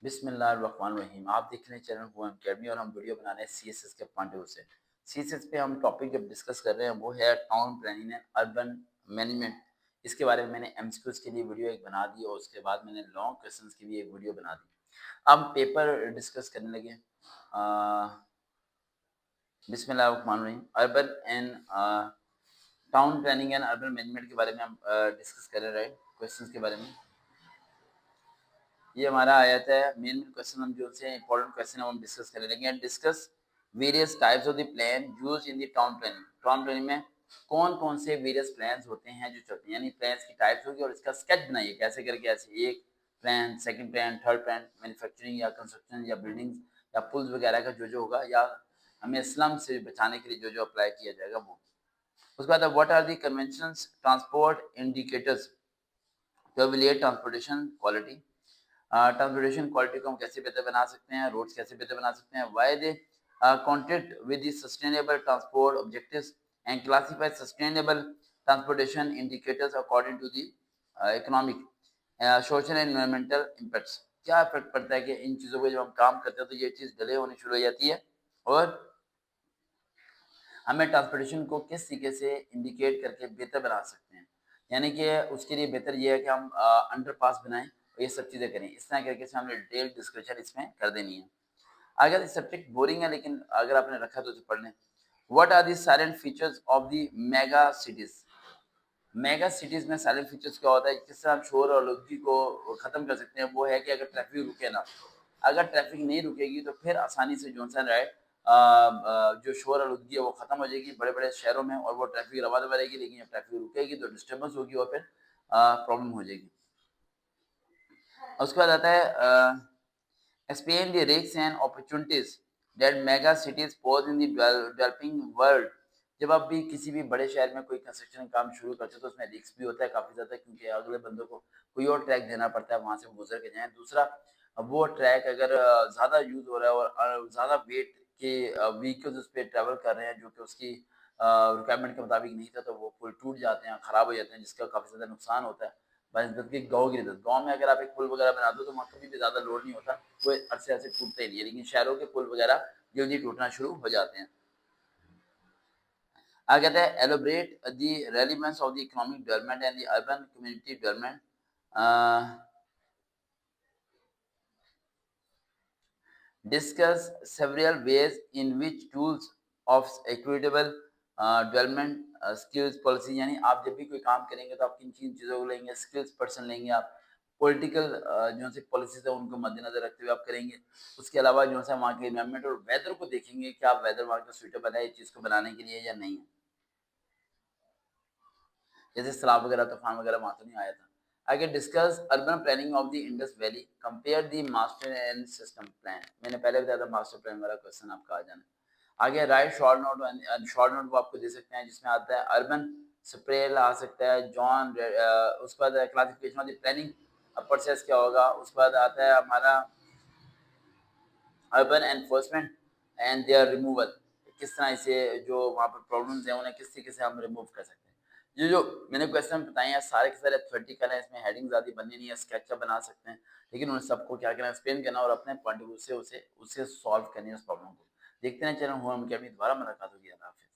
बिस्मिल्लाहिर्रहमानिर्रहीम। आप देख रहे हैं चैनल हुएम अकेडमी और हम वीडियो बना रहे हैं सीएसएस के पॉइंट ऑफ व्यू से। सीएसएस पे हम टॉपिक जब डिस्कस कर रहे हैं वो है town planning and urban management. इसके बारे में मैंने एमसीक्यूज के लिए वीडियो एक बना दी और उसके बाद मैंने लॉन्ग क्वेश्चंस के लिए एक वीडियो बना दी। अब पेपर डिस्कस करने लगे। बिस्मिल्लाहिर्रहमानिर्रहीम। Urban and town planning and urban management के बारे में हम डिस्कस कर रहे हैं क्वेश्चंस के बारे में। ये हमारा आयत है मेन क्वेश्चन। हम जो से इंपॉर्टेंट क्वेश्चन है हम डिस्कस करेंगे and discuss various types of the plan used in the town planning. Town planning में कौन कौन से वेरियस प्लान्स होते हैं जो चलते हैं, यानी प्लान्स की टाइप्स होगी और इसका स्केच बनाइए कैसे करके, ऐसे एक plan, second plan, third plan, manufacturing या कंस्ट्रक्शन या बिल्डिंग्स या पुल्स वगैरह का जो जो होगा, या हमें स्लम से बचाने के लिए जो जो अप्लाई किया जाएगा वो। उसके बाद what are the conventional transport indicators to evaluate transportation quality. Transportation quality को हम कैसे बेहतर बना सकते हैं, रोड्स कैसे बेहतर बना सकते हैं, why they contract with the sustainable transport objectives and classify sustainable transportation indicators according to the economic social and environmental impacts. क्या इफेक्ट पड़ता है कि इन चीज़ों पे जब हम काम करते हैं तो ये चीज़ डिले होनी शुरू हो जाती है, और हमें ट्रांसपोर्टेशन को किस तरीके से इंडिकेट करके बेहतर बना सकते हैं। यानी कि उसके लिए बेहतर ये है कि हम अंडरपास बनाएं और ये सब चीज़ें करें। इस तरह करके हमने डिटेल डिस्कशन इसमें कर देनी है। अगर सब्जेक्ट बोरिंग है लेकिन अगर आपने रखा तो उसे पढ़ लें। What are the silent features of the mega cities. Mega cities में साइलेंट फीचर्स क्या होता है, किस तरह हम शोर और आलूदगी को खत्म कर सकते हैं, वो है कि अगर ट्रैफिक रुके ना, अगर ट्रैफिक नहीं रुकेगी तो फिर आसानी से जो सा है जो शोर आलूदगी है वो खत्म हो जाएगी बड़े बड़े शहरों में, और वो ट्रैफिक रवा दवा रहेगी। लेकिन जब ट्रैफिक रुकेगी तो डिस्टर्बेंस होगी और फिर प्रॉब्लम हो जाएगी। उसके बाद आता है explain the risks and opportunities that mega cities pose in the developing world। जब आप भी किसी भी बड़े शहर में कोई कंस्ट्रक्शन काम शुरू करते हो तो उसमें रिस्क भी होता है काफ़ी ज़्यादा, क्योंकि अगले बंदों को कोई और ट्रैक देना पड़ता है, वहाँ से वो गुजर के जाएँ। दूसरा, अब वो ट्रैक अगर ज़्यादा यूज़ हो रहा है और ज़्यादा वेट के व्हीकल्स उस पे ट्रैवल कर रहे हैं जो कि उसकी रिक्वायरमेंट के मुताबिक नहीं था, तो वो पुल टूट जाते हैं, ख़राब हो जाते हैं, जिसका काफ़ी ज़्यादा नुकसान होता है। बनस्बत कि गाँव की नस्बत, गाँव में अगर आप एक पुल वगैरह बना दो तो वहाँ कभी भी ज़्यादा लोड नहीं होता, वो अरसे अरसे टूटते ही नहीं है। लेकिन शहरों के पुल वगैरह जल्दी टूटना शुरू हो जाते हैं। आगे कहते हैं elaborate the relevance of the economic development and the urban community development. Discuss several ways in which tools of equitable development skills policy। यानी आप जब भी कोई काम करेंगे तो आप किन किन चीज़ों को लेंगे, स्किल्स पर्सन लेंगे, आप पॉलिटिकल जो से पॉलिसीज है उनको मद्देनजर रखते हुए आप करेंगे। उसके अलावा जो है वहाँ के एनवायरमेंट और वेदर को देखेंगे कि आप वेदर वहाँ का सूटेबल है इस चीज़ को बनाने के लिए या नहीं है। जैसे सैलाब वगैरह, तूफान वगैरह वहाँ तो नहीं आया था। आगे discuss urban planning of the Indus valley, compare the master and system plan. मैंने पहले बताया था मास्टर प्लान वाला क्वेश्चन आपका आ जाना। आगे right short note, short note वो आपको दे सकते हैं जिसमें आता है अर्बन स्प्रेल आ सकता है, जॉन उसके बाद classification of the planning process क्या होगा। उसके बाद आता है हमारा urban enforcement and their removal, किस तरह से जो वहाँ पर प्रॉब्लम्स हैं उन्हें किस तरीके से हम रिमूव कर सकते हैं। ये जो मैंने क्वेश्चन बताए हैं सारे के सारे थ्योरेटिकल हैं, इसमें हेडिंग ज़्यादा बननी नहीं है, स्केच बना सकते हैं, लेकिन उन सबको क्या करना है, एक्सप्लेन करना और अपने पॉइंट ऑफ व्यू से उसे उसे सॉल्व करनी है उस प्रॉब्लम को। देखते हैं चैनल हुआ हम क्या दोबारा मुलाकात होगी। अल्लाह हाफ़िज़।